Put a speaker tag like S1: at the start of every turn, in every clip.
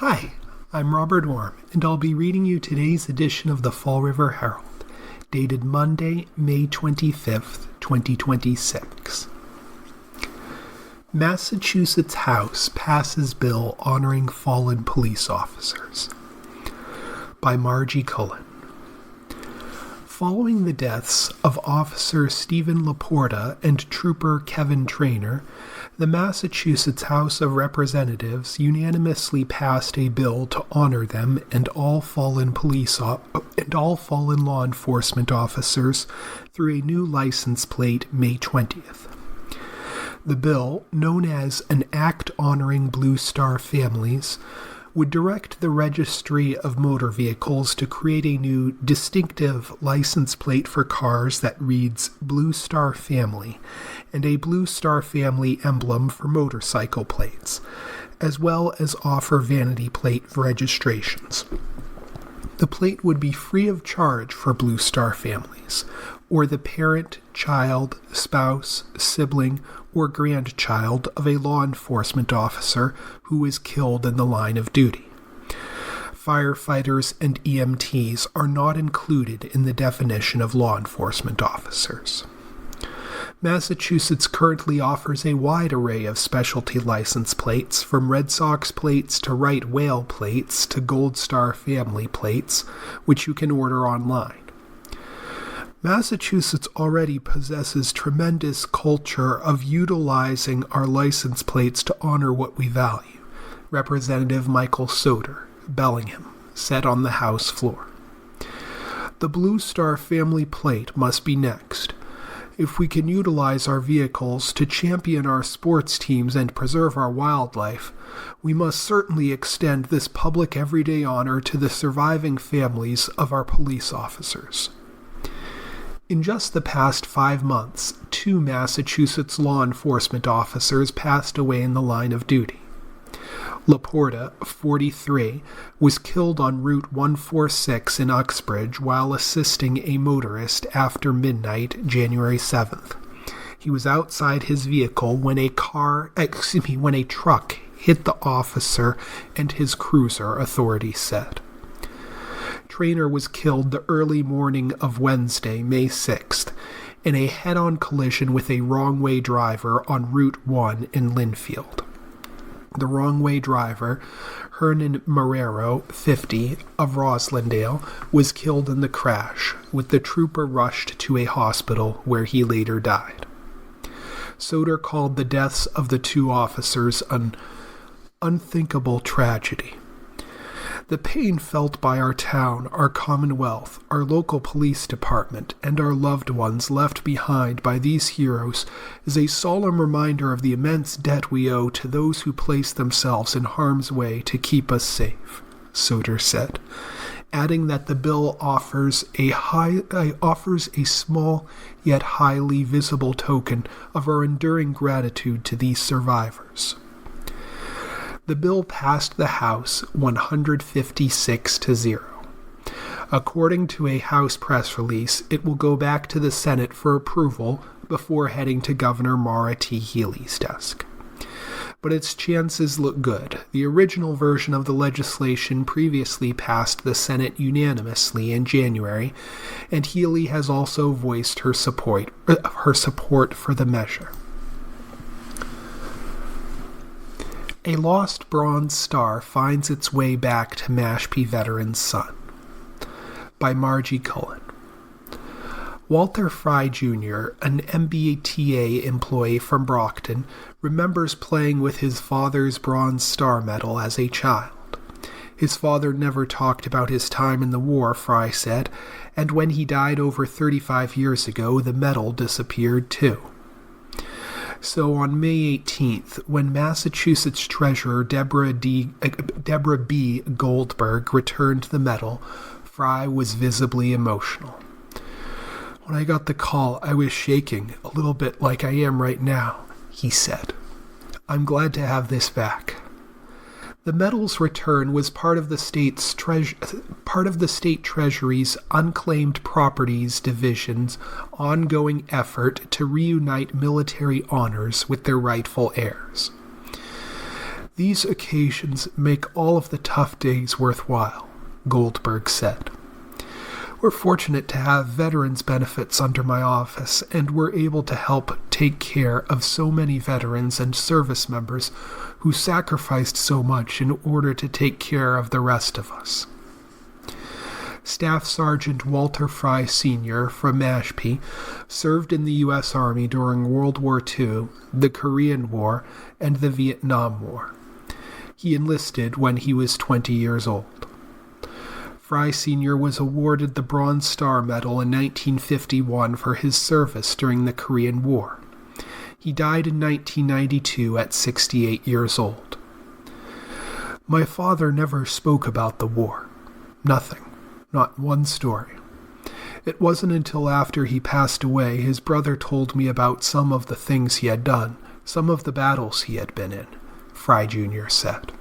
S1: Hi, I'm Robert Worm, and I'll be reading you today's edition of the Fall River Herald, dated Monday, May 25th, 2026. Massachusetts House passes bill honoring fallen police officers. By Margie Cullen. Following the deaths of Officer Stephen Laporta and Trooper Kevin Traynor, the Massachusetts House of Representatives unanimously passed a bill to honor them and all fallen law enforcement officers through a new license plate May 20th. The bill, known as an Act Honoring Blue Star Families, would direct the Registry of Motor Vehicles to create a new distinctive license plate for cars that reads Blue Star Family and a Blue Star Family emblem for motorcycle plates, as well as offer vanity plate registrations. The plate would be free of charge for Blue Star families, or the parent, child, spouse, sibling, or grandchild of a law enforcement officer who is killed in the line of duty. Firefighters and EMTs are not included in the definition of law enforcement officers. Massachusetts currently offers a wide array of specialty license plates, from Red Sox plates to right whale plates to Gold Star family plates, which you can order online. Massachusetts already possesses tremendous culture of utilizing our license plates to honor what we value, Representative Michael Soter, Bellingham, said on the House floor. The Blue Star family plate must be next. If we can utilize our vehicles to champion our sports teams and preserve our wildlife, we must certainly extend this public everyday honor to the surviving families of our police officers. In just the past 5 months, 2 Massachusetts law enforcement officers passed away in the line of duty. Laporta, 43, was killed on Route 146 in Uxbridge while assisting a motorist after midnight, January 7th. He was outside his vehicle when a truck hit the officer and his cruiser, authorities said. Traynor was killed the early morning of Wednesday, May 6th, in a head-on collision with a wrong-way driver on Route 1 in Linfield. The wrong-way driver, Hernan Marrero, 50, of Roslindale, was killed in the crash, with the trooper rushed to a hospital where he later died. Soter called the deaths of the 2 officers an unthinkable tragedy. The pain felt by our town, our commonwealth, our local police department, and our loved ones left behind by these heroes is a solemn reminder of the immense debt we owe to those who place themselves in harm's way to keep us safe, Soter said, adding that the bill offers a small yet highly visible token of our enduring gratitude to these survivors. The bill passed the House 156-0. According to a House press release, it will go back to the Senate for approval before heading to Governor Maura T. Healey's desk. But its chances look good. The original version of the legislation previously passed the Senate unanimously in January, and Healey has also voiced her support for the measure. A lost Bronze Star finds its way back to Mashpee veteran's son. By Margie Cullen. Walter Fry Jr., an MBTA employee from Brockton, remembers playing with his father's Bronze Star medal as a child. His father never talked about his time in the war, Fry said, and when he died over 35 years ago, the medal disappeared too. So on May 18th, when Massachusetts Treasurer Deborah B. Goldberg returned the medal, Fry was visibly emotional. When I got the call, I was shaking, a little bit like I am right now, he said. I'm glad to have this back. The medal's return was part of the state Treasury's Unclaimed Properties Division's ongoing effort to reunite military honors with their rightful heirs. These occasions make all of the tough days worthwhile, Goldberg said. We're fortunate to have veterans benefits under my office, and we're able to help take care of so many veterans and service members who sacrificed so much in order to take care of the rest of us. Staff Sergeant Walter Fry Sr. from Mashpee served in the U.S. Army during World War II, the Korean War, and the Vietnam War. He enlisted when he was 20 years old. Fry Sr. was awarded the Bronze Star Medal in 1951 for his service during the Korean War. He died in 1992 at 68 years old. My father never spoke about the war. Nothing. Not one story. It wasn't until after he passed away his brother told me about some of the things he had done, some of the battles he had been in, Fry Jr. said.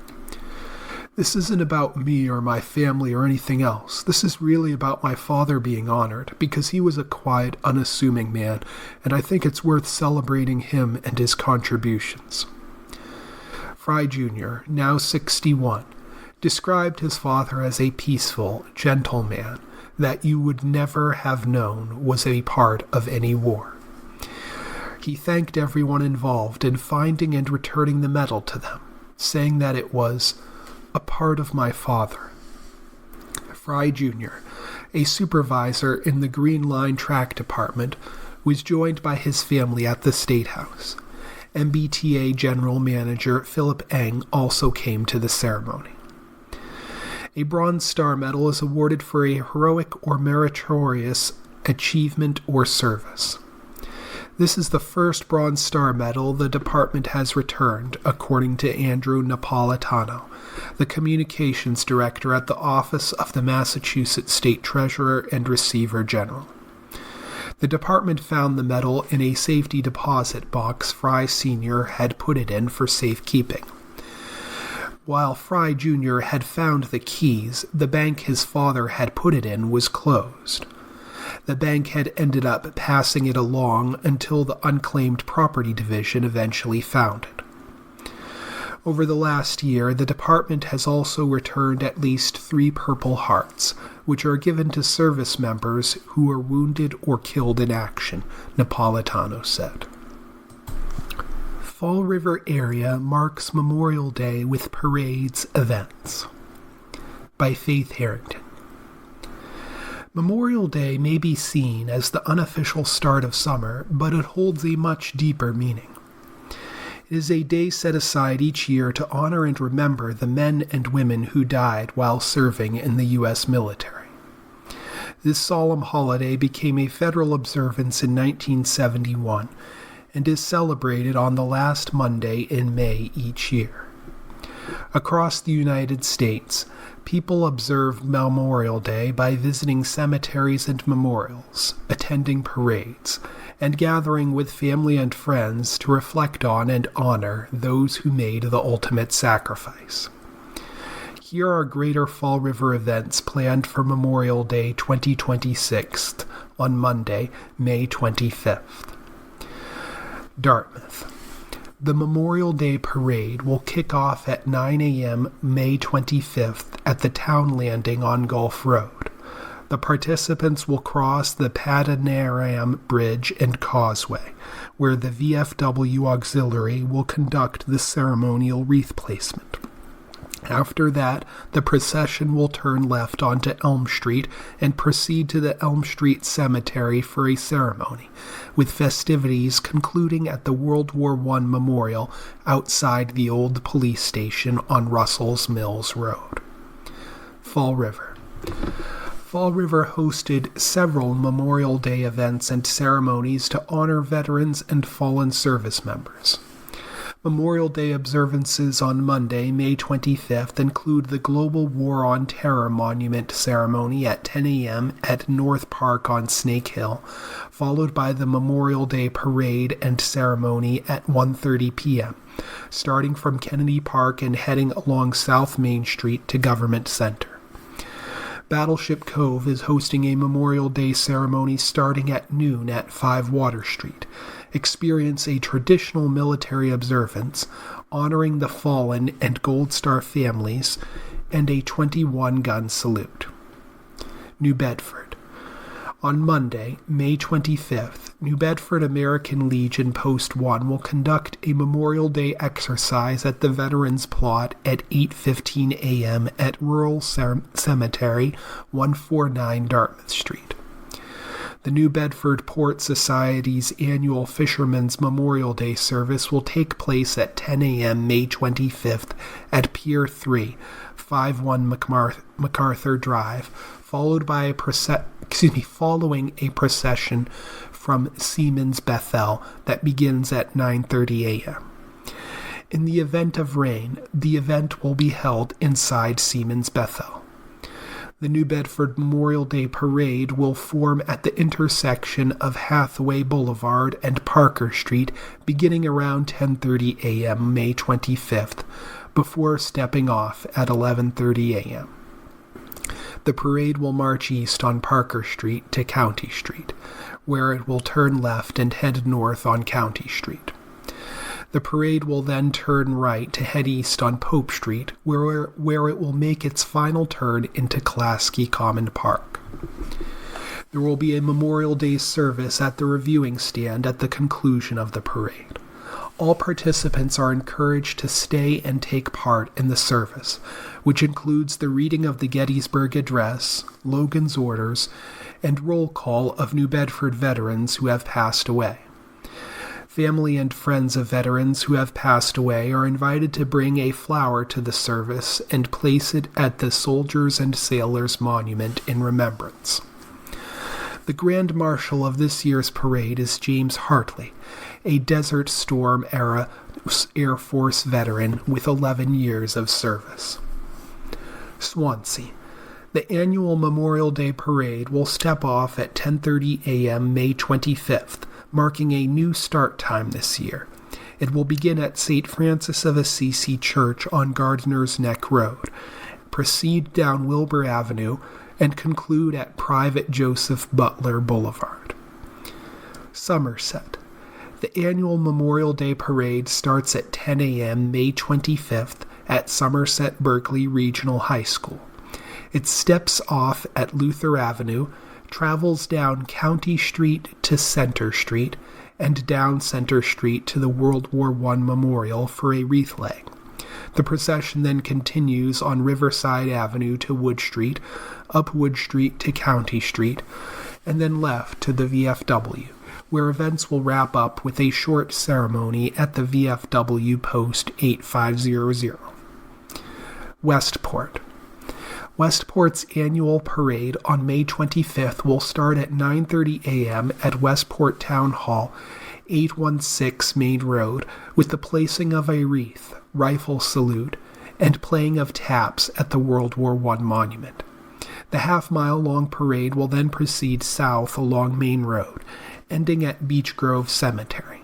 S1: This isn't about me or my family or anything else. This is really about my father being honored, because he was a quiet, unassuming man, and I think it's worth celebrating him and his contributions. Fry Jr., now 61, described his father as a peaceful, gentle man that you would never have known was a part of any war. He thanked everyone involved in finding and returning the medal to them, saying that it was a part of my father. Fry Jr., a supervisor in the Green Line Track Department, was joined by his family at the State House. MBTA General Manager Philip Eng also came to the ceremony. A Bronze Star Medal is awarded for a heroic or meritorious achievement or service. This is the first Bronze Star Medal the department has returned, according to Andrew Napolitano, the communications director at the Office of the Massachusetts State Treasurer and Receiver General. The department found the medal in a safety deposit box Fry Sr. had put it in for safekeeping. While Fry Jr. had found the keys, the bank his father had put it in was closed. The bank had ended up passing it along until the Unclaimed Property Division eventually found it. Over the last year, the department has also returned at least 3 Purple Hearts, which are given to service members who were wounded or killed in action, Napolitano said. Fall River area marks Memorial Day with parades events. By Faith Harrington. Memorial Day may be seen as the unofficial start of summer, but it holds a much deeper meaning. It is a day set aside each year to honor and remember the men and women who died while serving in the U.S. military. This solemn holiday became a federal observance in 1971 and is celebrated on the last Monday in May each year. Across the United States, people observe Memorial Day by visiting cemeteries and memorials, attending parades, and gathering with family and friends to reflect on and honor those who made the ultimate sacrifice. Here are Greater Fall River events planned for Memorial Day 2026 on Monday, May 25th. Dartmouth. The Memorial Day Parade will kick off at 9 a.m. May 25th at the Town Landing on Gulf Road. The participants will cross the Padanaram Bridge and Causeway, where the VFW Auxiliary will conduct the ceremonial wreath placement. After that, the procession will turn left onto Elm Street and proceed to the Elm Street Cemetery for a ceremony, with festivities concluding at the World War I Memorial outside the old police station on Russell's Mills Road. Fall River. Fall River hosted several Memorial Day events and ceremonies to honor veterans and fallen service members. Memorial Day observances on Monday, May 25th include the Global War on Terror Monument ceremony at 10 a.m. at North Park on Snake Hill, followed by the Memorial Day Parade and ceremony at 1:30 p.m., starting from Kennedy Park and heading along South Main Street to Government Center. Battleship Cove is hosting a Memorial Day ceremony starting at noon at 5 Water Street. Experience a traditional military observance honoring the fallen and Gold Star families and a 21-gun salute. New Bedford. On Monday, May 25th, New Bedford American Legion Post 1 will conduct a Memorial Day exercise at the Veterans Plot at 8:15 a.m. at Rural Cemetery, 149 Dartmouth Street. The New Bedford Port Society's annual Fisherman's Memorial Day service will take place at 10 a.m. May 25th at Pier 3, 51 MacArthur Drive, following a procession from Seamen's Bethel that begins at 9:30 a.m. In the event of rain, the event will be held inside Seamen's Bethel. The New Bedford Memorial Day Parade will form at the intersection of Hathaway Boulevard and Parker Street beginning around 10:30 a.m. May 25th, before stepping off at 11:30 a.m. The parade will march east on Parker Street to County Street, where it will turn left and head north on County Street. The parade will then turn right to head east on Pope Street, where it will make its final turn into Klasky Common Park. There will be a Memorial Day service at the reviewing stand at the conclusion of the parade. All participants are encouraged to stay and take part in the service, which includes the reading of the Gettysburg Address, Logan's Orders, and roll call of New Bedford veterans who have passed away. Family and friends of veterans who have passed away are invited to bring a flower to the service and place it at the Soldiers and Sailors Monument in remembrance. The Grand Marshal of this year's parade is James Hartley, a Desert Storm-era Air Force veteran with 11 years of service. Swansea. The annual Memorial Day Parade will step off at 10:30 a.m. May 25th, marking a new start time this year. It will begin at St. Francis of Assisi Church on Gardiner's Neck Road, proceed down Wilbur Avenue, and conclude at Private Joseph Butler Boulevard. Somerset. The annual Memorial Day Parade starts at 10 a.m. May 25th at Somerset Berkeley Regional High School. It steps off at Luther Avenue, travels down County Street to Center Street, and down Center Street to the World War I Memorial for a wreath laying. The procession then continues on Riverside Avenue to Wood Street, up Wood Street to County Street, and then left to the VFW, where events will wrap up with a short ceremony at the VFW Post 8500. Westport. Westport's annual parade on May 25th will start at 9:30 a.m. at Westport Town Hall, 816 Main Road, with the placing of a wreath, rifle salute, and playing of taps at the World War I Monument. The half-mile-long parade will then proceed south along Main Road, ending at Beech Grove Cemetery.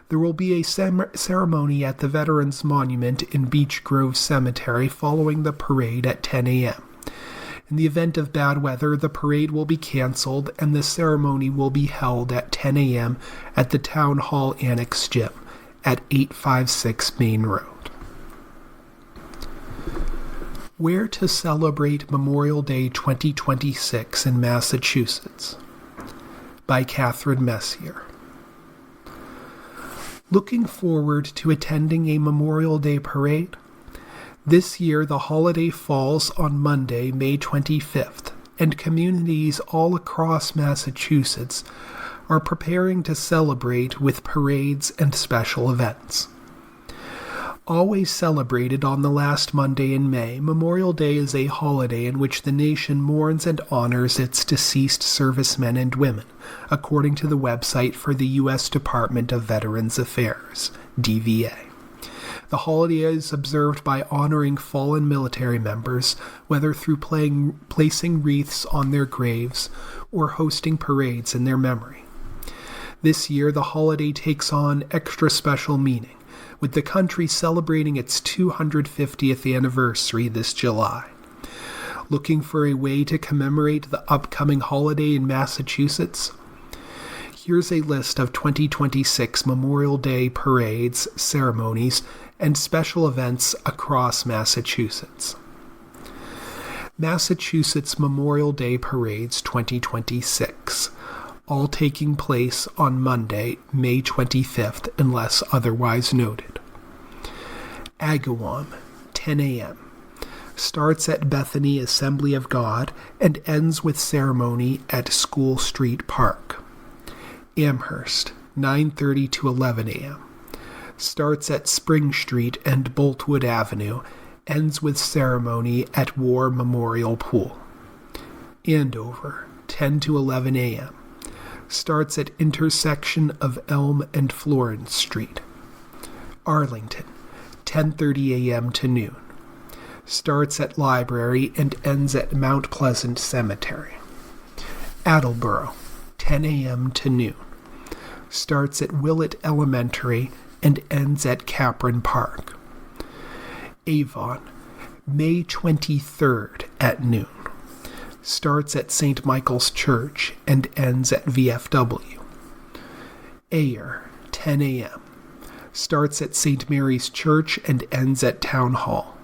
S1: There will be a ceremony at the Veterans Monument in Beech Grove Cemetery following the parade at 10 a.m. In the event of bad weather, the parade will be canceled and the ceremony will be held at 10 a.m. at the Town Hall Annex Gym at 856 Main Road. Where to celebrate Memorial Day 2026 in Massachusetts? By Catherine Messier. Looking forward to attending a Memorial Day parade? This year, the holiday falls on Monday, May 25th, and communities all across Massachusetts are preparing to celebrate with parades and special events. Always celebrated on the last Monday in May, Memorial Day is a holiday in which the nation mourns and honors its deceased servicemen and women, according to the website for the U.S. Department of Veterans Affairs, DVA. The holiday is observed by honoring fallen military members, whether through placing wreaths on their graves or hosting parades in their memory. This year, the holiday takes on extra special meaning, with the country celebrating its 250th anniversary this July. Looking for a way to commemorate the upcoming holiday in Massachusetts? Here's a list of 2026 Memorial Day parades, ceremonies, and special events across Massachusetts. Massachusetts Memorial Day Parades 2026, all taking place on Monday, May 25th, unless otherwise noted. Agawam, 10 a.m. Starts at Bethany Assembly of God and ends with ceremony at School Street Park. Amherst, 9:30 to 11 a.m. Starts at Spring Street and Boltwood Avenue, ends with ceremony at War Memorial Pool. Andover, 10 to 11 a.m. Starts at intersection of Elm and Florence Street. Arlington, 10:30 a.m. to noon. Starts at Library and ends at Mount Pleasant Cemetery. Attleboro, 10 a.m. to noon. Starts at Willett Elementary and ends at Capron Park. Avon, May 23rd at noon. Starts at St. Michael's Church and ends at VFW. Ayer, 10 a.m. Starts at St. Mary's Church and ends at Town Hall.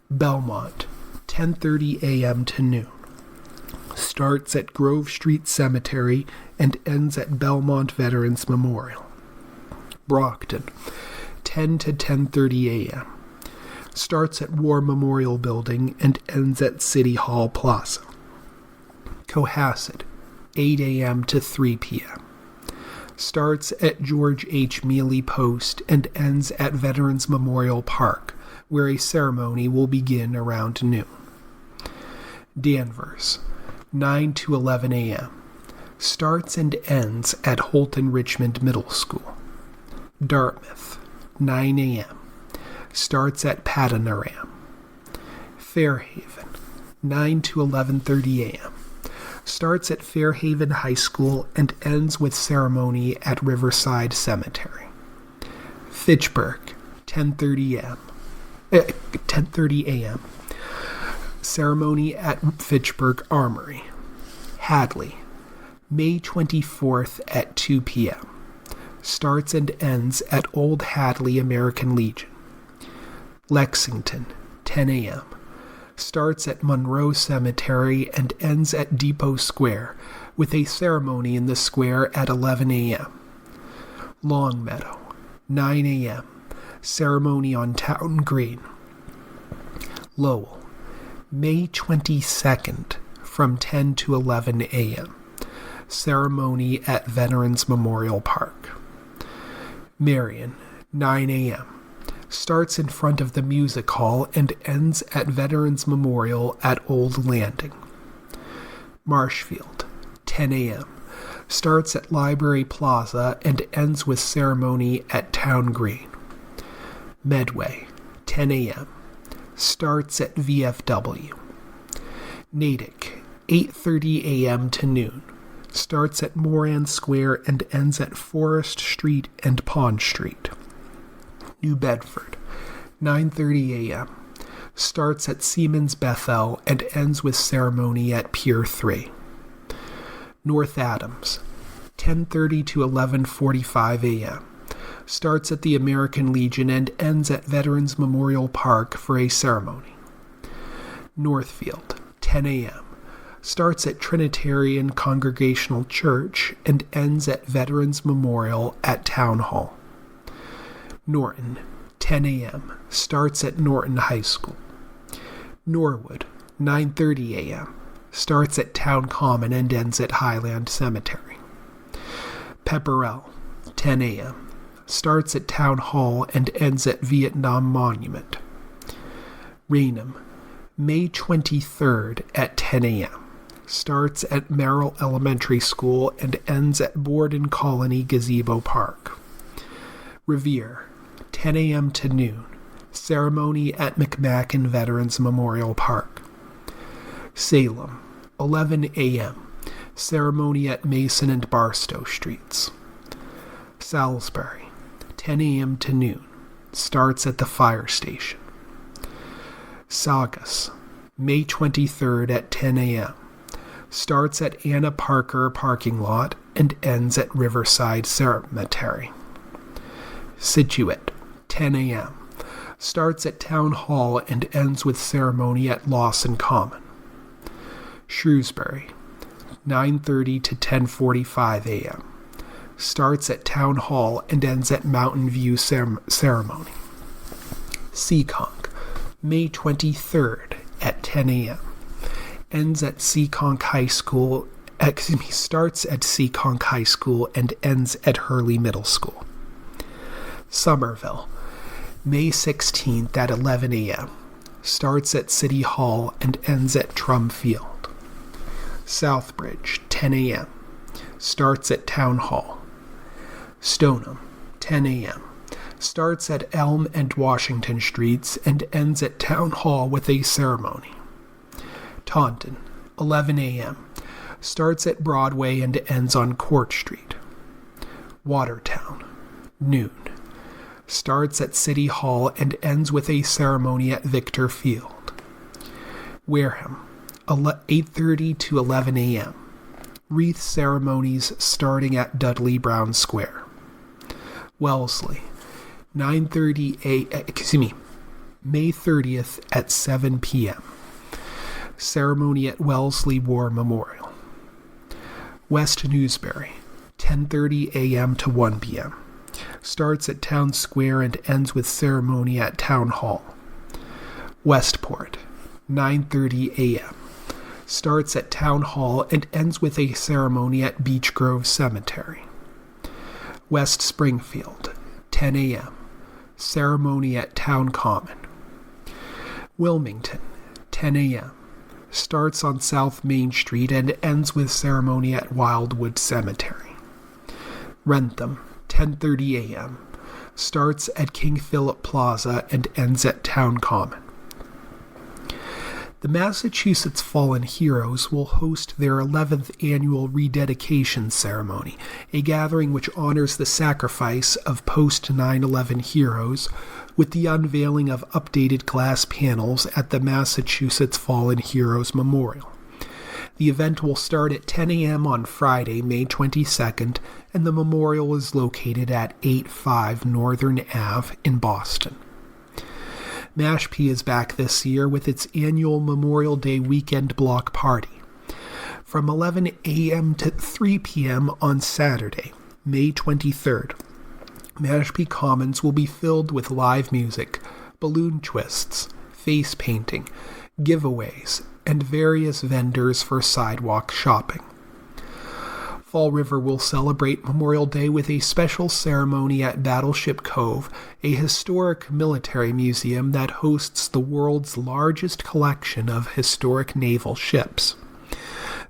S1: Belmont, 10:30 a.m. to noon. Starts at Grove Street Cemetery and ends at Belmont Veterans Memorial. Brockton, 10 to 10:30 a.m. Starts at War Memorial Building and ends at City Hall Plaza. Cohasset, 8 a.m. to 3 p.m. Starts at George H. Mealy Post and ends at Veterans Memorial Park, where a ceremony will begin around noon. Danvers, 9 to 11 a.m. Starts and ends at Holton Richmond Middle School. Dartmouth, 9 a.m. Starts at Padanaram. Fairhaven, 9 to 11:30 a.m. Starts at Fairhaven High School and ends with ceremony at Riverside Cemetery. Fitchburg, 10:30 a.m. Ceremony at Fitchburg Armory. Hadley, May 24th at 2 p.m. Starts and ends at Old Hadley American Legion. Lexington, 10 a.m. Starts at Monroe Cemetery and ends at Depot Square, with a ceremony in the square at 11 a.m. Longmeadow, 9 a.m. Ceremony on Town Green. Lowell, May 22nd, from 10 to 11 a.m. Ceremony at Veterans Memorial Park. Marion, 9 a.m. Starts in front of the Music Hall and ends at Veterans Memorial at Old Landing. Marshfield, 10 a.m. Starts at Library Plaza and ends with ceremony at Town Green. Medway, 10 a.m. Starts at VFW. Natick, 8:30 a.m. to noon. Starts at Moran Square and ends at Forest Street and Pond Street. New Bedford, 9:30 a.m. Starts at Siemens Bethel and ends with ceremony at Pier 3. North Adams, 10:30 to 11:45 a.m. Starts at the American Legion and ends at Veterans Memorial Park for a ceremony. Northfield, 10 a.m. Starts at Trinitarian Congregational Church and ends at Veterans Memorial at Town Hall. Norton, 10 a.m. Starts at Norton High School. Norwood, 9:30 a.m. Starts at Town Common and ends at Highland Cemetery. Pepperell, 10 a.m. Starts at Town Hall and ends at Vietnam Monument. Raynham, May 23rd at 10 a.m. Starts at Merrill Elementary School and ends at Borden Colony Gazebo Park. Revere, 10 a.m. to noon. Ceremony at McMacken Veterans Memorial Park. Salem, 11 a.m. Ceremony at Mason and Barstow Streets. Salisbury, 10 a.m. to noon. Starts at the fire station. Saugus, May 23rd at 10 a.m. Starts at Anna Parker parking lot and ends at Riverside Cemetery. Scituate, 10 a.m. Starts at Town Hall and ends with ceremony at Lawson Common. Shrewsbury, 9:30 to 10:45 a.m. Starts at Town Hall and ends at Mountain View ceremony. Seekonk, May 23rd at 10 a.m. Ends at Seekonk High School. Starts at Seekonk High School and ends at Hurley Middle School. Somerville, May 16th at 11 a.m. Starts at City Hall and ends at Trum Field. Southbridge, 10 a.m. Starts at Town Hall. Stoneham, 10 a.m. Starts at Elm and Washington Streets and ends at Town Hall with a ceremony. Taunton, 11 a.m. Starts at Broadway and ends on Court Street. Watertown, noon. Starts at City Hall and ends with a ceremony at Victor Field. Wareham, 8:30 to 11 a.m. Wreath ceremonies starting at Dudley Brown Square. Wellesley, May 30th at 7 p.m. Ceremony at Wellesley War Memorial. West Newsbury, 10:30 a.m. to 1 p.m. Starts at Town Square and ends with ceremony at Town Hall. Westport, 9:30 a.m. Starts at Town Hall and ends with a ceremony at Beech Grove Cemetery. West Springfield, 10 a.m. Ceremony at Town Common. Wilmington, 10 a.m. Starts on South Main Street and ends with ceremony at Wildwood Cemetery. Wrentham, 10:30 a.m. Starts at King Philip Plaza and ends at Town Common. The Massachusetts Fallen Heroes will host their 11th annual rededication ceremony, a gathering which honors the sacrifice of post-9/11 heroes with the unveiling of updated glass panels at the Massachusetts Fallen Heroes Memorial. The event will start at 10 a.m. on Friday, May 22nd, and the memorial is located at 85 Northern Ave in Boston. Mashpee is back this year with its annual Memorial Day weekend block party. From 11 a.m. to 3 p.m. on Saturday, May 23rd, Mashpee Commons will be filled with live music, balloon twists, face painting, giveaways, and various vendors for sidewalk shopping. Fall River will celebrate Memorial Day with a special ceremony at Battleship Cove, a historic military museum that hosts the world's largest collection of historic naval ships.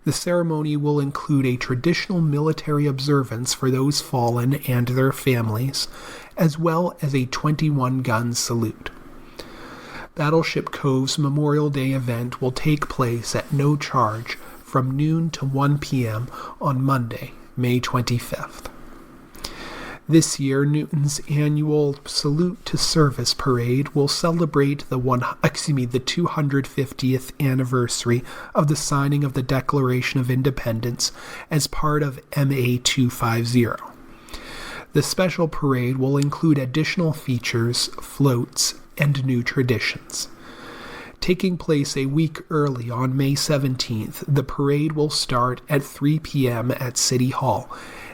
S1: The ceremony will include a traditional military observance for those fallen and their families, as well as a 21-gun salute. Battleship Cove's Memorial Day event will take place at no charge from noon to 1 p.m. on Monday, May 25th. This year, Newton's annual Salute to Service Parade will celebrate the 250th anniversary of the signing of the Declaration of Independence as part of MA 250. The special parade will include additional features, floats, and new traditions. Taking place a week early on May 17th, the parade will start at 3 p.m. at City Hall,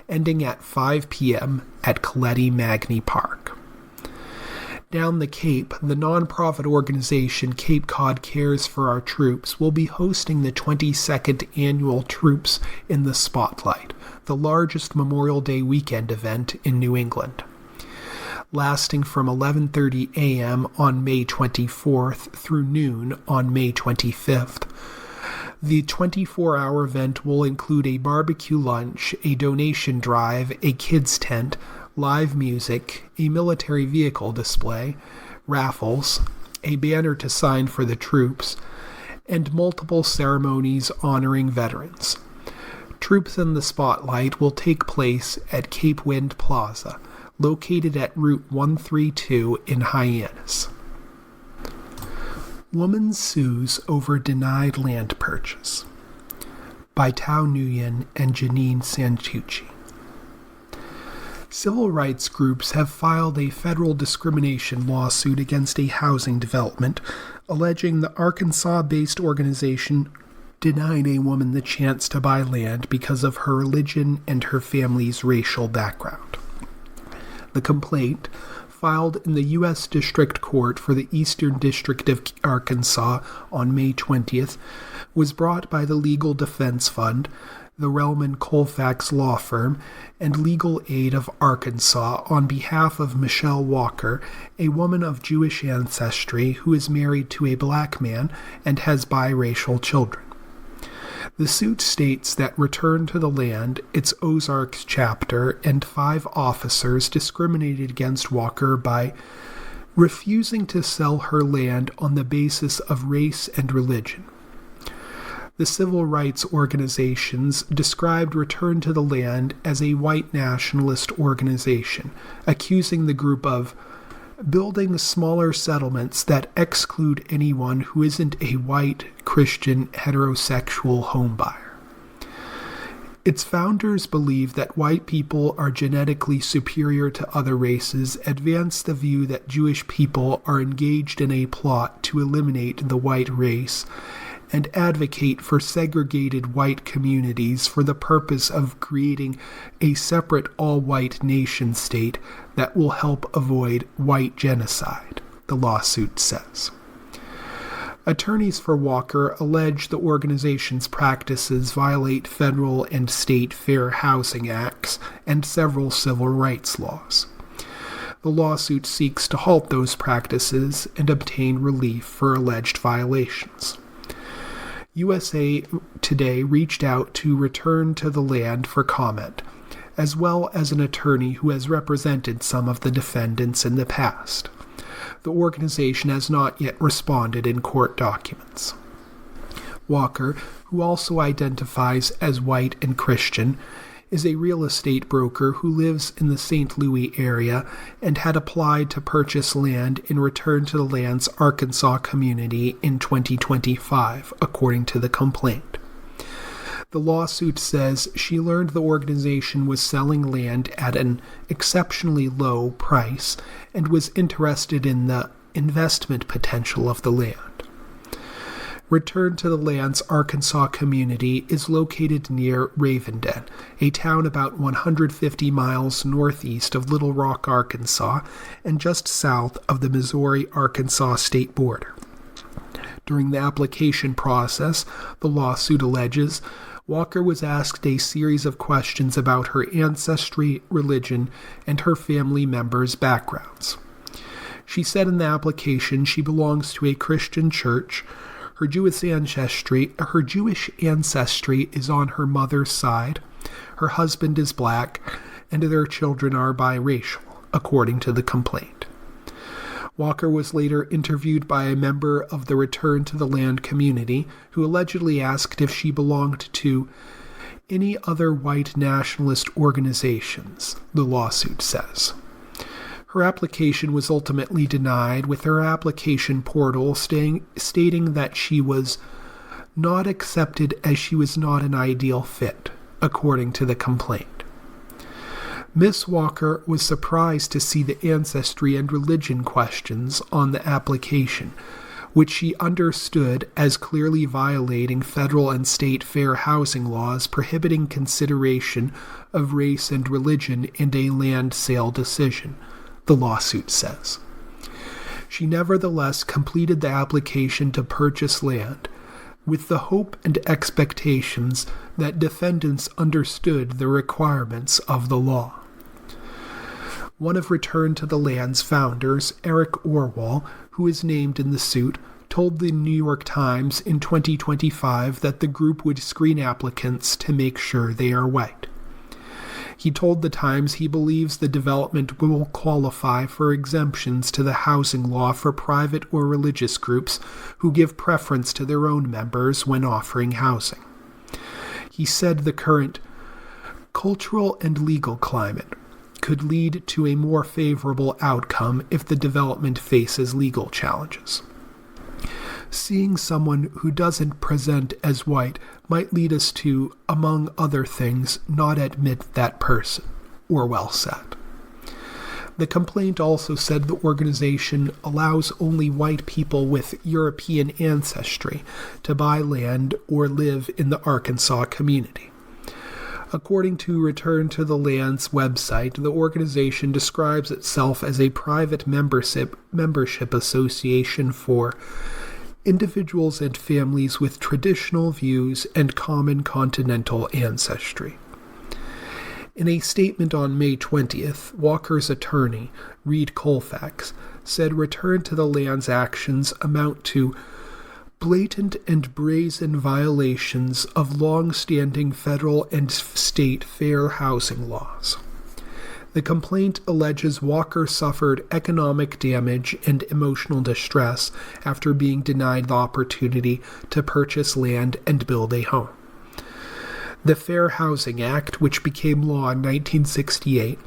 S1: ending at 5 p.m. at Coletti Magny Park. Down the Cape, the nonprofit organization Cape Cod Cares for Our Troops will be hosting the 22nd annual Troops in the Spotlight, the largest Memorial Day weekend event in New England. Lasting from 11:30 a.m. on May 24th through noon on May 25th. The 24-hour event will include a barbecue lunch, a donation drive, a kids' tent, live music, a military vehicle display, raffles, a banner to sign for the troops, and multiple ceremonies honoring veterans. Troops in the Spotlight will take place at Cape Wind Plaza, located at Route 132 in Hyannis. Woman Sues Over Denied Land Purchase by Tao Nguyen and Janine Santucci. Civil rights groups have filed a federal discrimination lawsuit against a housing development, alleging the Arkansas-based organization denied a woman the chance to buy land because of her religion and her family's racial background. The complaint, filed in the U.S. District Court for the Eastern District of Arkansas on May 20th, was brought by the Legal Defense Fund, the Relman Colfax law firm, and Legal Aid of Arkansas on behalf of Michelle Walker, a woman of Jewish ancestry who is married to a black man and has biracial children. The suit states that Return to the Land, its Ozarks chapter, and 5 officers discriminated against Walker by refusing to sell her land on the basis of race and religion. The civil rights organizations described Return to the Land as a white nationalist organization, accusing the group of building smaller settlements that exclude anyone who isn't a white, Christian, heterosexual homebuyer. Its founders believe that white people are genetically superior to other races, advance the view that Jewish people are engaged in a plot to eliminate the white race, and advocate for segregated white communities for the purpose of creating a separate all-white nation-state that will help avoid white genocide, the lawsuit says. Attorneys for Walker allege the organization's practices violate federal and state Fair Housing Acts and several civil rights laws. The lawsuit seeks to halt those practices and obtain relief for alleged violations. USA Today reached out to Return to the Land for comment, as well as an attorney who has represented some of the defendants in the past. The organization has not yet responded in court documents. Walker, who also identifies as white and Christian, is a real estate broker who lives in the St. Louis area and had applied to purchase land in Return to the Land's Arkansas community in 2025, according to the complaint. The lawsuit says she learned the organization was selling land at an exceptionally low price and was interested in the investment potential of the land. Return to the Land's Arkansas community is located near Ravenden, a town about 150 miles northeast of Little Rock, Arkansas, and just south of the Missouri-Arkansas state border. During the application process, the lawsuit alleges, Walker was asked a series of questions about her ancestry, religion, and her family members' backgrounds. She said in the application she belongs to a Christian church. Her Jewish ancestry is on her mother's side, her husband is black, and their children are biracial, according to the complaint. Walker was later interviewed by a member of the Return to the Land community who allegedly asked if she belonged to any other white nationalist organizations, the lawsuit says. Her application was ultimately denied, with her application portal stating that she was not accepted as she was not an ideal fit, according to the complaint. Miss Walker was surprised to see the ancestry and religion questions on the application, which she understood as clearly violating federal and state fair housing laws prohibiting consideration of race and religion in a land sale decision, the lawsuit says. She nevertheless completed the application to purchase land, with the hope and expectations that defendants understood the requirements of the law. One of Return to the Land's founders, Eric Orwell, who is named in the suit, told the New York Times in 2025 that the group would screen applicants to make sure they are white. He told the Times he believes the development will qualify for exemptions to the housing law for private or religious groups who give preference to their own members when offering housing. He said the current cultural and legal climate could lead to a more favorable outcome if the development faces legal challenges. Seeing someone who doesn't present as white might lead us to, among other things, not admit that person. Orwell said. The complaint also said the organization allows only white people with European ancestry to buy land or live in the Arkansas community. According to Return to the Land's website, the organization describes itself as a private membership association for individuals and families with traditional views and common continental ancestry. In a statement on May 20th, Walker's attorney, Reed Colfax, said Return to the Land's actions amount to blatant and brazen violations of long-standing federal and state fair housing laws. The complaint alleges Walker suffered economic damage and emotional distress after being denied the opportunity to purchase land and build a home. The Fair Housing Act, which became law in 1968,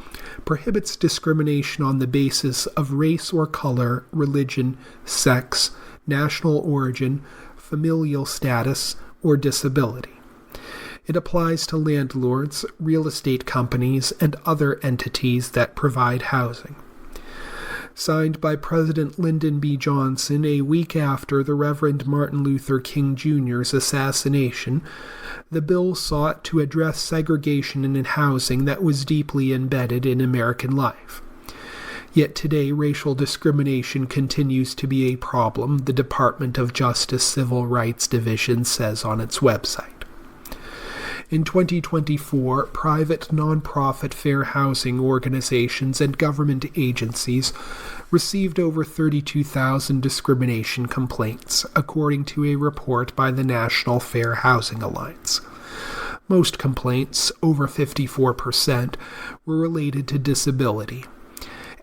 S1: prohibits discrimination on the basis of race or color, religion, sex, national origin, familial status, or disability. It applies to landlords, real estate companies, and other entities that provide housing. Signed by President Lyndon B. Johnson a week after the Reverend Martin Luther King Jr.'s assassination, the bill sought to address segregation in housing that was deeply embedded in American life. Yet today, racial discrimination continues to be a problem, the Department of Justice Civil Rights Division says on its website. In 2024, private nonprofit fair housing organizations and government agencies received over 32,000 discrimination complaints, according to a report by the National Fair Housing Alliance. Most complaints, over 54%, were related to disability,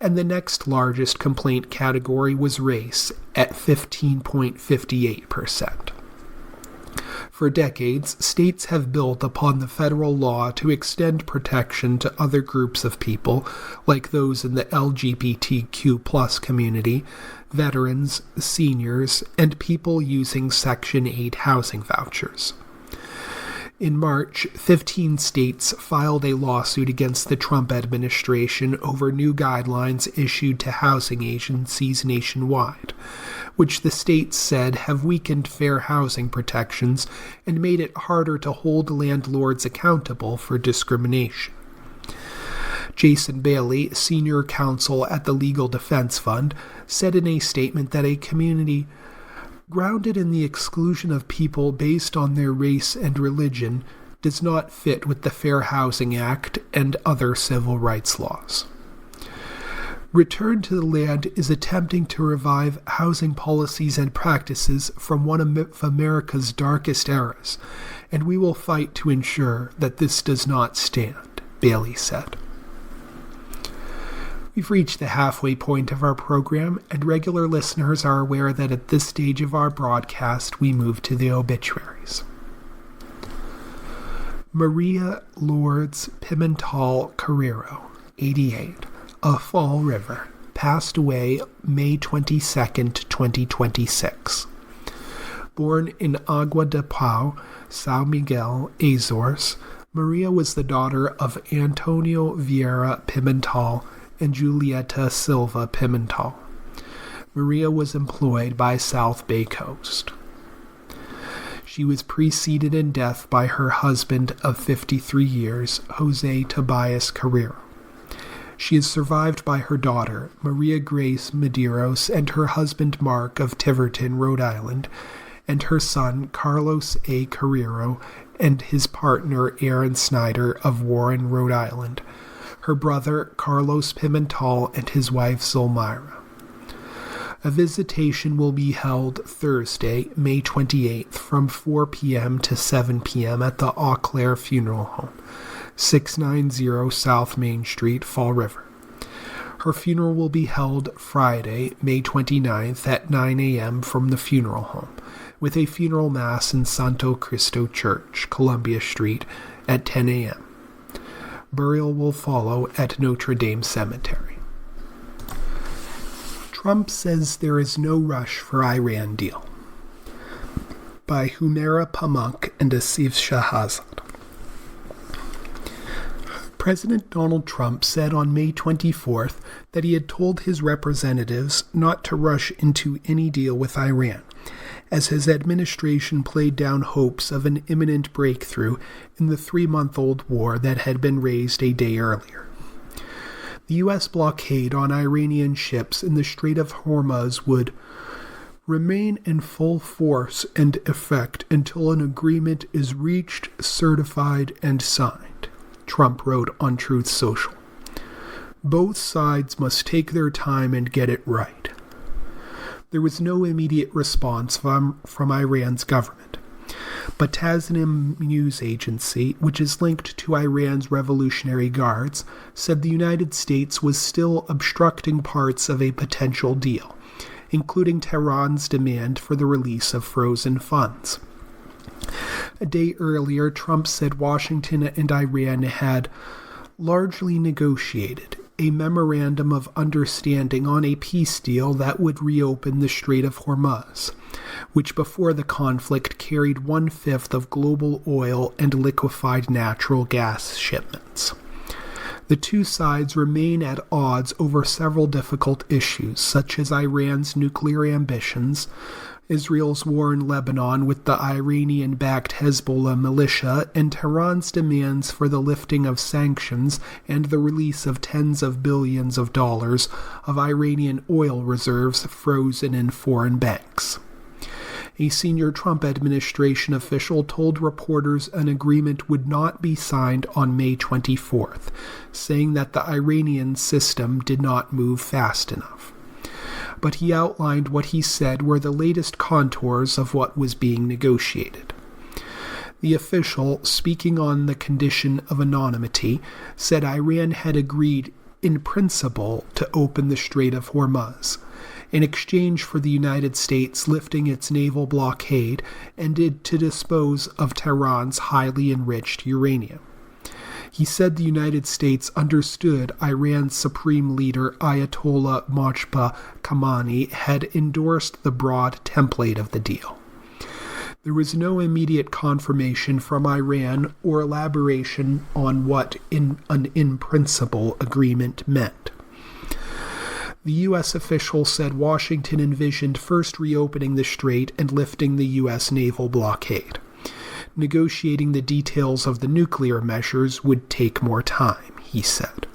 S1: and the next largest complaint category was race at 15.58%. For decades, states have built upon the federal law to extend protection to other groups of people, like those in the LGBTQ+ community, veterans, seniors, and people using Section 8 housing vouchers. In March, 15 states filed a lawsuit against the Trump administration over new guidelines issued to housing agencies nationwide, which the states said have weakened fair housing protections and made it harder to hold landlords accountable for discrimination. Jason Bailey, senior counsel at the Legal Defense Fund, said in a statement that a community grounded in the exclusion of people based on their race and religion does not fit with the Fair Housing Act and other civil rights laws. Return to the Land is attempting to revive housing policies and practices from one of America's darkest eras, and we will fight to ensure that this does not stand, Bailey said. We've reached the halfway point of our program, and regular listeners are aware that at this stage of our broadcast, we move to the obituaries. Maria Lourdes Pimental Carrero, 88, of Fall River, passed away May 22, 2026. Born in Agua de Pau, São Miguel, Azores, Maria was the daughter of Antonio Vieira Pimental and Julieta Silva Pimental. Maria was employed by South Bay Coast. She was preceded in death by her husband of 53 years, Jose Tobias Carrero. She is survived by her daughter, Maria Grace Medeiros, and her husband Mark of Tiverton, Rhode Island, and her son Carlos A. Carrero and his partner Aaron Snyder of Warren, Rhode Island, her brother Carlos Pimental, and his wife Zulmira. A visitation will be held Thursday, May 28th from 4 p.m. to 7 p.m. at the Eau Claire Funeral Home, 690 South Main Street, Fall River. Her funeral will be held Friday, May 29th at 9 a.m. from the funeral home, with a funeral mass in Santo Cristo Church, Columbia Street, at 10 a.m. Burial will follow at Notre Dame Cemetery. Trump says there is no rush for Iran deal. by Humaira Pamuk and Asif Shahazad. President Donald Trump said on May 24th that he had told his representatives not to rush into any deal with Iran, as his administration played down hopes of an imminent breakthrough in the 3-month-old war that had been raised a day earlier. The U.S. blockade on Iranian ships in the Strait of Hormuz would remain in full force and effect until an agreement is reached, certified, and signed, Trump wrote on Truth Social. Both sides must take their time and get it right. There was no immediate response from Iran's government, but Tasnim news agency, which is linked to Iran's Revolutionary Guards, said the United States was still obstructing parts of a potential deal, including Tehran's demand for the release of frozen funds. A day earlier, Trump said Washington and Iran had largely negotiated a memorandum of understanding on a peace deal that would reopen the Strait of Hormuz, which before the conflict carried 1/5 of global oil and liquefied natural gas shipments. The two sides remain at odds over several difficult issues, such as Iran's nuclear ambitions, Israel's war in Lebanon with the Iranian-backed Hezbollah militia, and Tehran's demands for the lifting of sanctions and the release of tens of billions of dollars of Iranian oil reserves frozen in foreign banks. A senior Trump administration official told reporters an agreement would not be signed on May 24th, saying that the Iranian system did not move fast enough. But he outlined what he said were the latest contours of what was being negotiated. The official, speaking on the condition of anonymity, said Iran had agreed in principle to open the Strait of Hormuz, in exchange for the United States lifting its naval blockade and to dispose of Tehran's highly enriched uranium. He said the United States understood Iran's supreme leader Ayatollah Mojtaba Khamenei had endorsed the broad template of the deal. There was no immediate confirmation from Iran or elaboration on what an in-principle agreement meant. The U.S. official said Washington envisioned first reopening the strait and lifting the U.S. naval blockade. Negotiating the details of the nuclear measures would take more time, he said.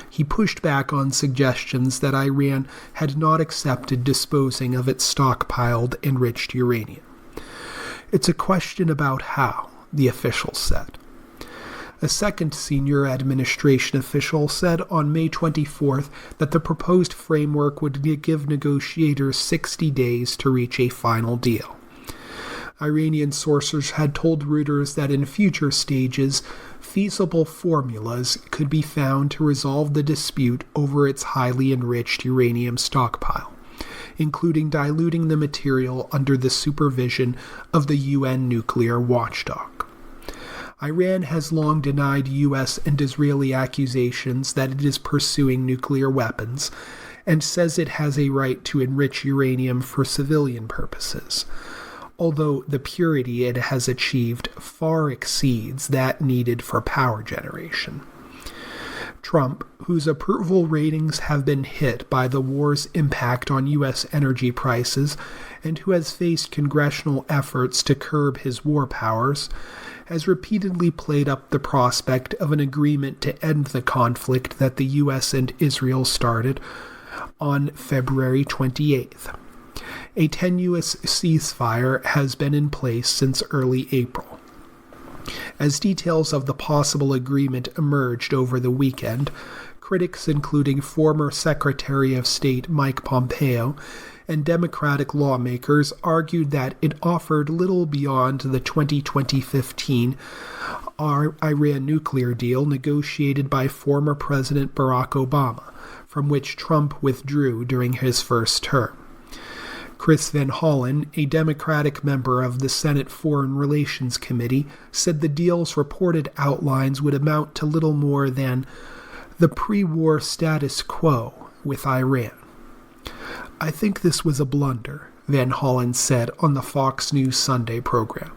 S1: He pushed back on suggestions that Iran had not accepted disposing of its stockpiled enriched uranium. It's a question about how, the official said. A second senior administration official said on May 24th that the proposed framework would give negotiators 60 days to reach a final deal. Iranian sources had told Reuters that in future stages, feasible formulas could be found to resolve the dispute over its highly enriched uranium stockpile, including diluting the material under the supervision of the UN nuclear watchdog. Iran has long denied U.S. and Israeli accusations that it is pursuing nuclear weapons and says it has a right to enrich uranium for civilian purposes, although the purity it has achieved far exceeds that needed for power generation. Trump, whose approval ratings have been hit by the war's impact on U.S. energy prices and who has faced congressional efforts to curb his war powers, has repeatedly played up the prospect of an agreement to end the conflict that the U.S. and Israel started on February 28th. A tenuous ceasefire has been in place since early April. As details of the possible agreement emerged over the weekend, critics including former Secretary of State Mike Pompeo and Democratic lawmakers argued that it offered little beyond the 2015 Iran nuclear deal negotiated by former President Barack Obama, from which Trump withdrew during his first term. Chris Van Hollen, a Democratic member of the Senate Foreign Relations Committee, said the deal's reported outlines would amount to little more than the pre-war status quo with Iran. I think this was a blunder, Van Hollen said on the Fox News Sunday program.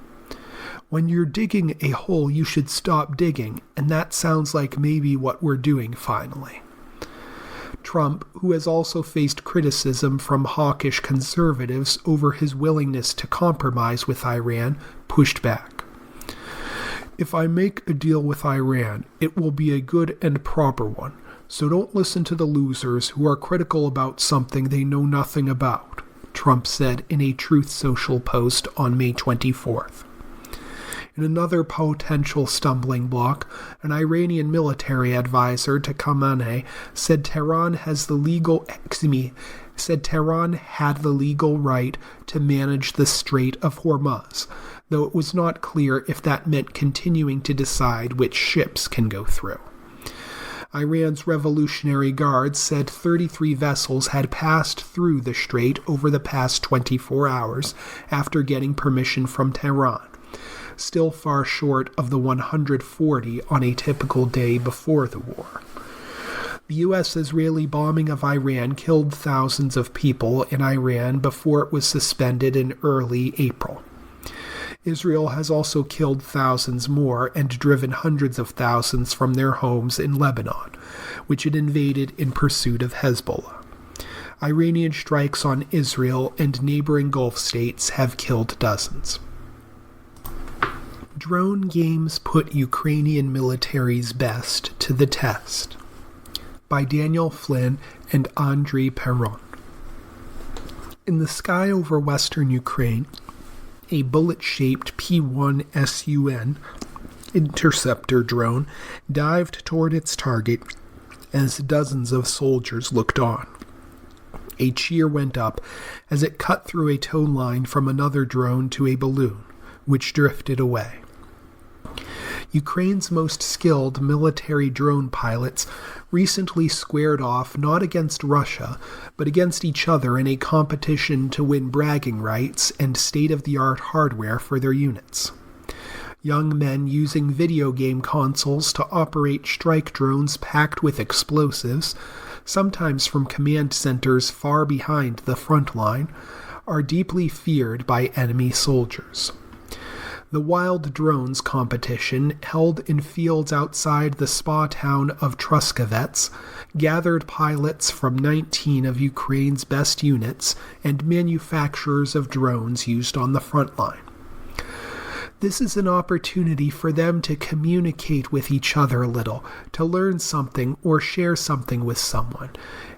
S1: When you're digging a hole, you should stop digging, and that sounds like maybe what we're doing finally. Trump, who has also faced criticism from hawkish conservatives over his willingness to compromise with Iran, pushed back. If I make a deal with Iran, it will be a good and proper one, so don't listen to the losers who are critical about something they know nothing about, Trump said in a Truth Social post on May 24th. In another potential stumbling block, an Iranian military advisor to Khamenei said Tehran had the legal right to manage the Strait of Hormuz, though it was not clear if that meant continuing to decide which ships can go through. Iran's Revolutionary Guard said 33 vessels had passed through the strait over the past 24 hours after getting permission from Tehran, still far short of the 140 on a typical day before the war. The U.S.-Israeli bombing of Iran killed thousands of people in Iran before it was suspended in early April. Israel has also killed thousands more and driven hundreds of thousands from their homes in Lebanon, which it invaded in pursuit of Hezbollah. Iranian strikes on Israel and neighboring Gulf states have killed dozens. Drone games put Ukrainian military's best to the test. By Daniel Flynn and Andriy Perron. In the sky over western Ukraine, a bullet-shaped P-1 SUN interceptor drone dived toward its target as dozens of soldiers looked on. A cheer went up as it cut through a tow line from another drone to a balloon, which drifted away. Ukraine's most skilled military drone pilots recently squared off not against Russia, but against each other in a competition to win bragging rights and state-of-the-art hardware for their units. Young men using video game consoles to operate strike drones packed with explosives, sometimes from command centers far behind the front line, are deeply feared by enemy soldiers. The Wild Drones competition, held in fields outside the spa town of Truskovets, gathered pilots from 19 of Ukraine's best units and manufacturers of drones used on the front line. This is an opportunity for them to communicate with each other a little, to learn something or share something with someone,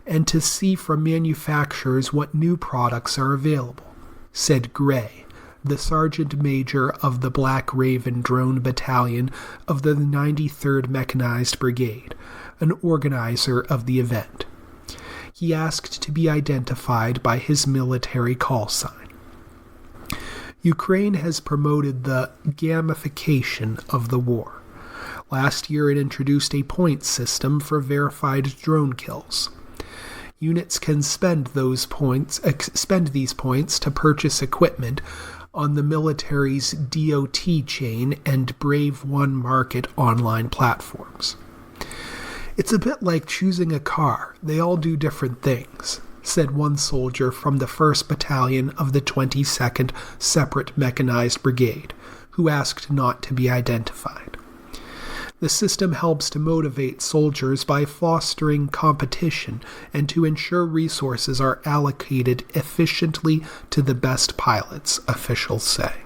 S1: and to see from manufacturers what new products are available, said Gray, the Sergeant Major of the Black Raven Drone Battalion of the 93rd Mechanized Brigade, an organizer of the event. He asked to be identified by his military call sign. Ukraine has promoted the gamification of the war. Last year it introduced a points system for verified drone kills. Units can spend these points to purchase equipment on the military's DOT chain and Brave One Market online platforms. It's a bit like choosing a car. They all do different things, said one soldier from the 1st Battalion of the 22nd Separate Mechanized Brigade, who asked not to be identified. The system helps to motivate soldiers by fostering competition and to ensure resources are allocated efficiently to the best pilots, officials say.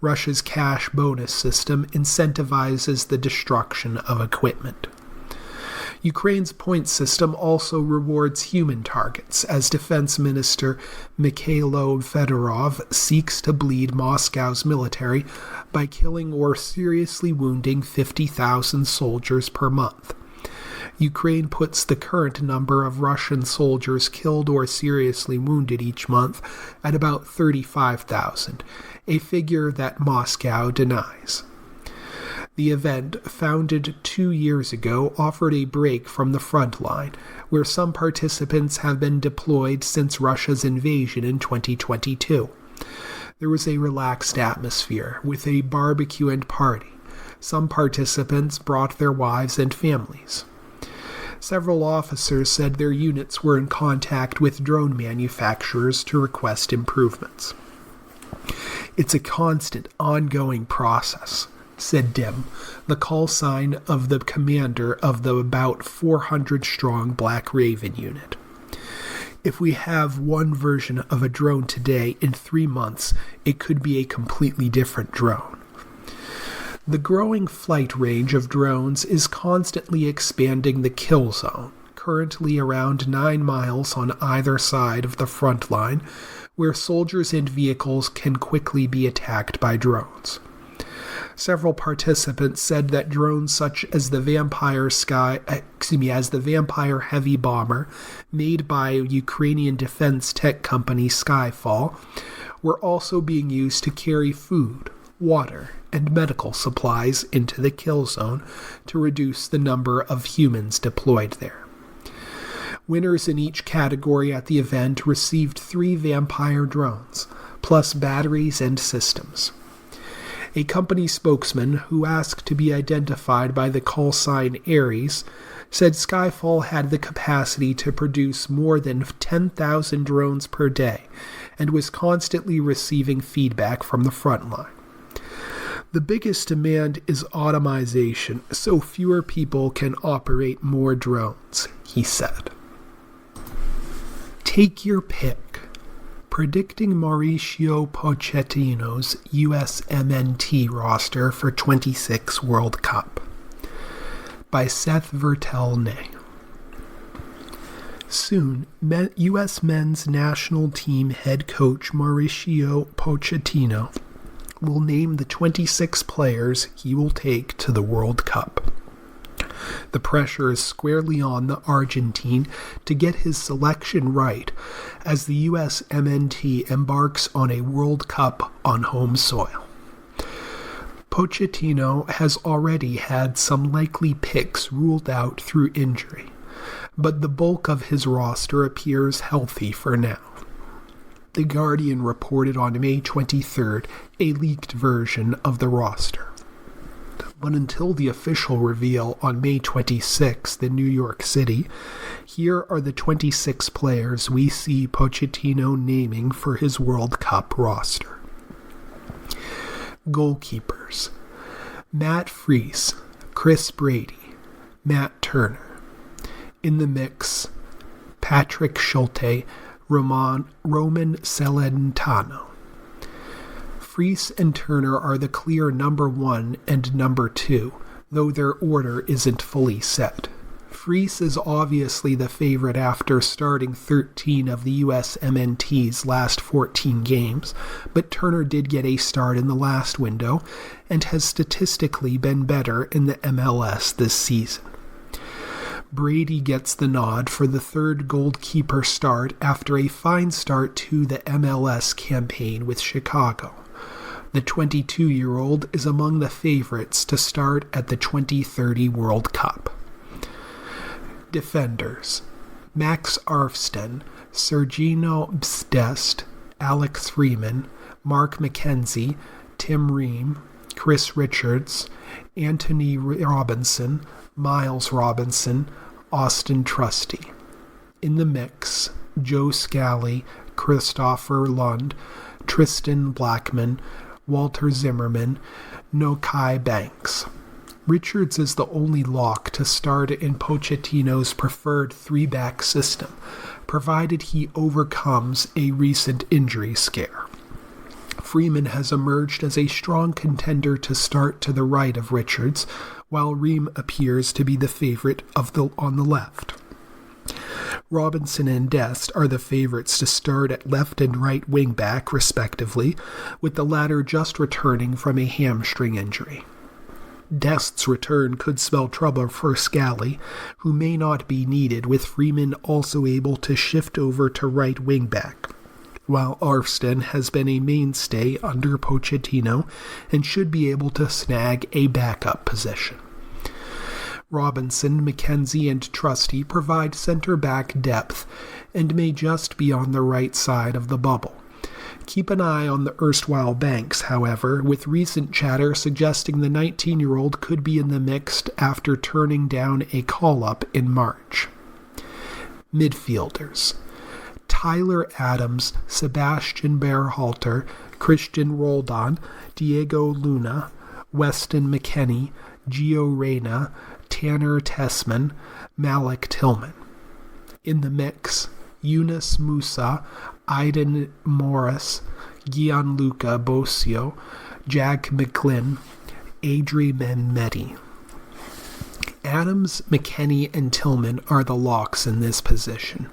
S1: Russia's cash bonus system incentivizes the destruction of equipment. Ukraine's point system also rewards human targets, as Defense Minister Mikhailo Fedorov seeks to bleed Moscow's military by killing or seriously wounding 50,000 soldiers per month. Ukraine puts the current number of Russian soldiers killed or seriously wounded each month at about 35,000, a figure that Moscow denies. The event, founded 2 years ago, offered a break from the front line, where some participants have been deployed since Russia's invasion in 2022. There was a relaxed atmosphere, with a barbecue and party. Some participants brought their wives and families. Several officers said their units were in contact with drone manufacturers to request improvements. "It's a constant, ongoing process," said Dim, the call sign of the commander of the about 400-strong Black Raven unit. "If we have one version of a drone today, in 3 months, it could be a completely different drone." The growing flight range of drones is constantly expanding the kill zone, currently around 9 miles on either side of the front line, where soldiers and vehicles can quickly be attacked by drones. Several participants said that drones such as the Vampire heavy bomber made by Ukrainian defense tech company Skyfall were also being used to carry food, water, and medical supplies into the kill zone to reduce the number of humans deployed there. Winners in each category at the event received 3 Vampire drones, plus batteries and systems. A company spokesman, who asked to be identified by the call sign Ares, said Skyfall had the capacity to produce more than 10,000 drones per day and was constantly receiving feedback from the front line. "The biggest demand is automation, so fewer people can operate more drones," he said. Take your pick. Predicting Mauricio Pochettino's USMNT roster for 26 World Cup by Seth Vertelnay. Soon, U.S. men's national team head coach Mauricio Pochettino will name the 26 players he will take to the World Cup. The pressure is squarely on the Argentine to get his selection right as the USMNT embarks on a World Cup on home soil. Pochettino has already had some likely picks ruled out through injury, but the bulk of his roster appears healthy for now. The Guardian reported on May 23rd a leaked version of the roster. But until the official reveal on May 26th in New York City, here are the 26 players we see Pochettino naming for his World Cup roster. Goalkeepers: Matt Freese, Chris Brady, Matt Turner. In the mix, Patrick Schulte, Roman Celentano. Freese and Turner are the clear number 1 and number 2, though their order isn't fully set. Freese is obviously the favorite after starting 13 of the USMNT's last 14 games, but Turner did get a start in the last window and has statistically been better in the MLS this season. Brady gets the nod for the third goalkeeper start after a fine start to the MLS campaign with Chicago. The 22-year-old is among the favorites to start at the 2030 World Cup. Defenders: Max Arfsten, Sergino Bstest, Alex Freeman, Mark McKenzie, Tim Ream, Chris Richards, Anthony Robinson, Miles Robinson, Austin Trusty. In the mix, Joe Scally, Christopher Lund, Tristan Blackman, Walter Zimmerman, Nokai Banks. Richards is the only lock to start in Pochettino's preferred 3-back system, provided he overcomes a recent injury scare. Freeman has emerged as a strong contender to start to the right of Richards, while Ream appears to be the favorite on the left. Robinson and Dest are the favorites to start at left and right wing-back, respectively, with the latter just returning from a hamstring injury. Dest's return could spell trouble for Scally, who may not be needed, with Freeman also able to shift over to right wing-back, while Arfsten has been a mainstay under Pochettino and should be able to snag a backup position. Robinson, McKenzie, and Trusty provide center-back depth and may just be on the right side of the bubble. Keep an eye on the erstwhile banks, however, with recent chatter suggesting the 19-year-old could be in the mix after turning down a call-up in March. Midfielders: Tyler Adams, Sebastian Berhalter, Christian Roldan, Diego Luna, Weston McKennie, Gio Reyna, Tanner Tessman, Malik Tillman. In the mix: Yunus Musa, Aiden Morris, Gianluca Bosio, Jack McGlynn, Adri Mehmedi. Adams, McKennie, and Tillman are the locks in this position.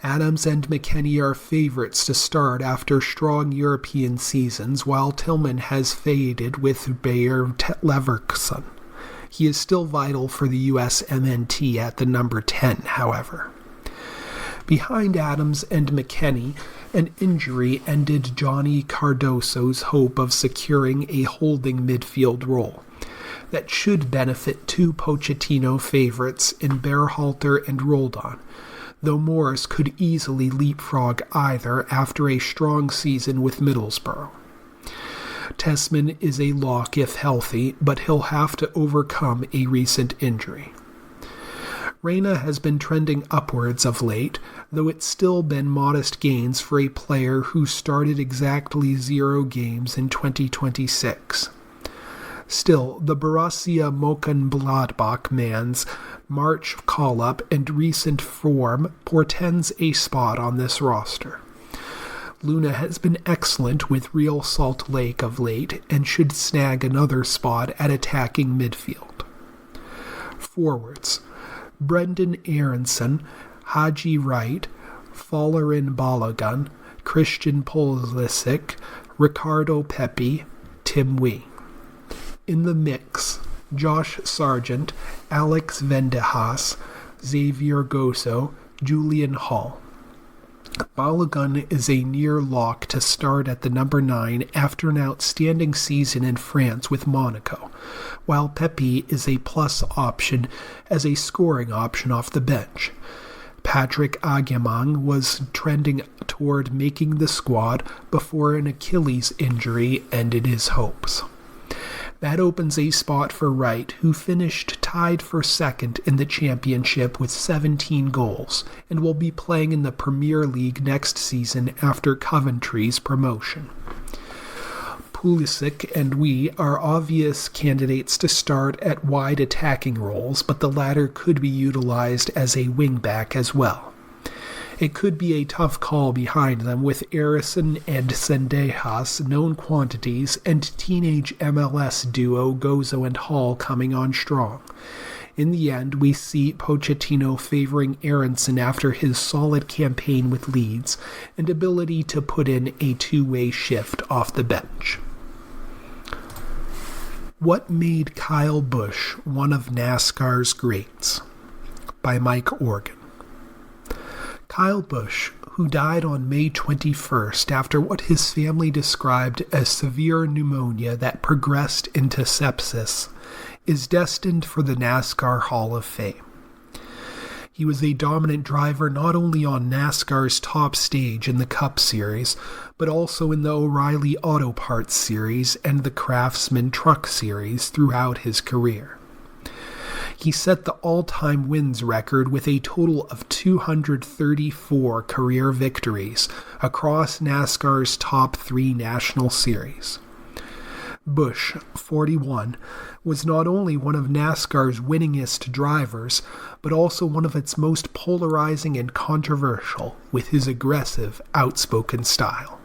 S1: Adams and McKennie are favorites to start after strong European seasons, while Tillman has faded with Bayer Leverkusen. He is still vital for the USMNT at the number 10, however. Behind Adams and McKennie, an injury ended Johnny Cardoso's hope of securing a holding midfield role. That should benefit two Pochettino favorites in Berhalter and Roldan, though Morris could easily leapfrog either after a strong season with Middlesbrough. Tessman is a lock if healthy, but he'll have to overcome a recent injury. Reyna has been trending upwards of late, though it's still been modest gains for a player who started exactly 0 games in 2026. Still, the Borussia Mönchengladbach man's March call-up and recent form portends a spot on this roster. Luna has been excellent with Real Salt Lake of late and should snag another spot at attacking midfield. Forwards: Brendan Aronson, Haji Wright, Folarin Balogun, Christian Pulisic, Ricardo Pepi, Tim Wee. In the mix: Josh Sargent, Alex Vendejas, Xavier Goso, Julian Hall. Balogun is a near lock to start at the number 9 after an outstanding season in France with Monaco, while Pepi is a plus option as a scoring option off the bench. Patrick Agyemang was trending toward making the squad before an Achilles injury ended his hopes. That opens a spot for Wright, who finished tied for second in the championship with 17 goals and will be playing in the Premier League next season after Coventry's promotion. Pulisic and Wee are obvious candidates to start at wide attacking roles, but the latter could be utilized as a wingback as well. It could be a tough call behind them, with Arison and Sendejas known quantities and teenage MLS duo Gozo and Hall coming on strong. In the end, we see Pochettino favoring Aronson after his solid campaign with Leeds and ability to put in a two-way shift off the bench. What made Kyle Busch one of NASCAR's greats? By Mike Organ. Kyle Busch, who died on May 21st after what his family described as severe pneumonia that progressed into sepsis, is destined for the NASCAR Hall of Fame. He was a dominant driver not only on NASCAR's top stage in the Cup Series, but also in the O'Reilly Auto Parts Series and the Craftsman Truck Series throughout his career. He set the all-time wins record with a total of 234 career victories across NASCAR's top 3 national series. Busch, 41, was not only one of NASCAR's winningest drivers, but also one of its most polarizing and controversial with his aggressive, outspoken style.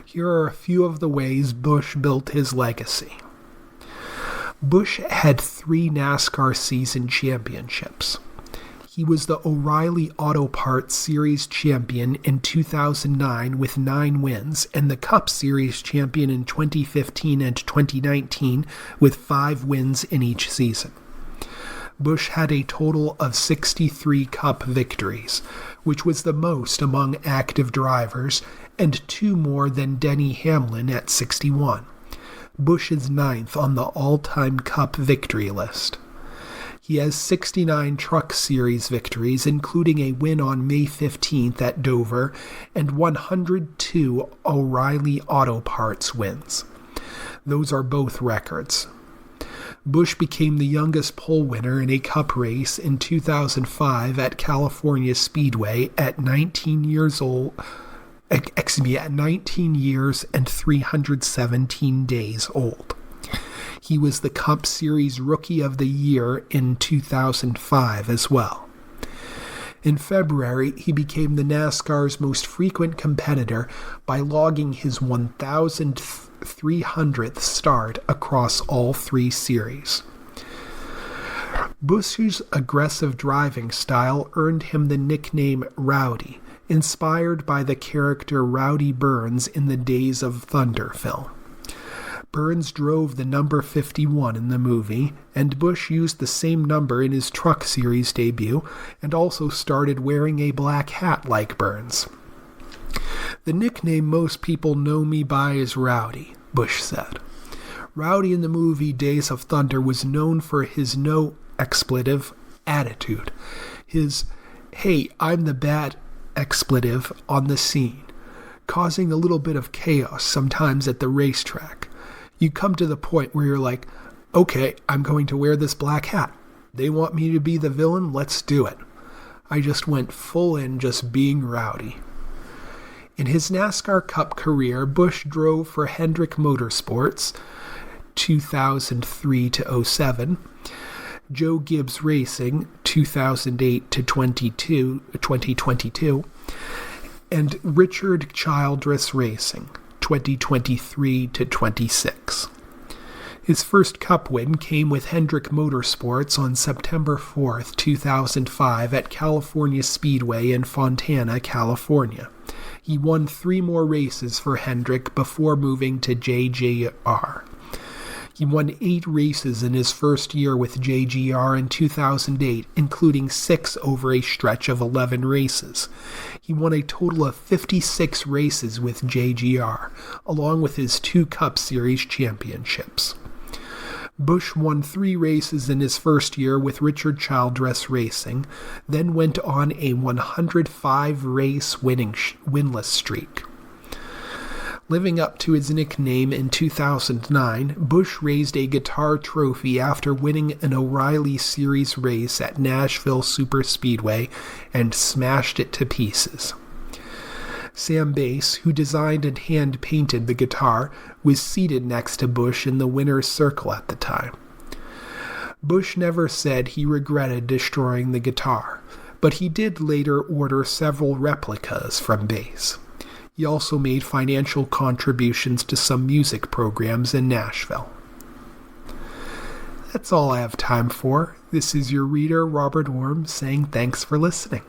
S1: Here are a few of the ways Busch built his legacy. Busch had 3 NASCAR season championships. He was the O'Reilly Auto Parts Series champion in 2009 with 9 wins, and the Cup Series champion in 2015 and 2019 with 5 wins in each season. Busch had a total of 63 Cup victories, which was the most among active drivers, and 2 more than Denny Hamlin at 61. Busch is 9th on the all-time Cup victory list. He has 69 Truck Series victories, including a win on May 15th at Dover and 102 O'Reilly Auto Parts wins. Those are both records. Busch became the youngest pole winner in a Cup race in 2005 at California Speedway at 19 years and 317 days old. He was the Cup Series Rookie of the Year in 2005 as well. In February, he became the NASCAR's most frequent competitor by logging his 1,300th start across all three series. Busch's aggressive driving style earned him the nickname Rowdy, inspired by the character Rowdy Burns in the Days of Thunder film. Burns drove the number 51 in the movie, and Busch used the same number in his Truck Series debut, and also started wearing a black hat like Burns. "The nickname most people know me by is Rowdy," Busch said. Rowdy in the movie Days of Thunder was known for his no-expletive attitude, his "hey, I'm the bad expletive" on the scene, causing a little bit of chaos sometimes at the racetrack. You come to the point where you're like, okay, I'm going to wear this black hat. They want me to be the villain, let's do it. I just went full in just being Rowdy. In his NASCAR Cup career, Busch drove for Hendrick Motorsports 2003 to 07, Joe Gibbs Racing 2008 to 2022, and Richard Childress Racing 2023 to 26. His first Cup win came with Hendrick Motorsports on September 4, 2005 at California Speedway in Fontana, California. He won 3 more races for Hendrick before moving to JGR. He won 8 races in his first year with JGR in 2008, including 6 over a stretch of 11 races. He won a total of 56 races with JGR, along with his 2 Cup Series championships. Busch won 3 races in his first year with Richard Childress Racing, then went on a 105-race winless streak. Living up to his nickname in 2009, Busch raised a guitar trophy after winning an O'Reilly Series race at Nashville Superspeedway and smashed it to pieces. Sam Bass, who designed and hand-painted the guitar, was seated next to Busch in the winner's circle at the time. Busch never said he regretted destroying the guitar, but he did later order several replicas from Bass. He also made financial contributions to some music programs in Nashville. That's all I have time for. This is your reader, Robert Orm, saying thanks for listening.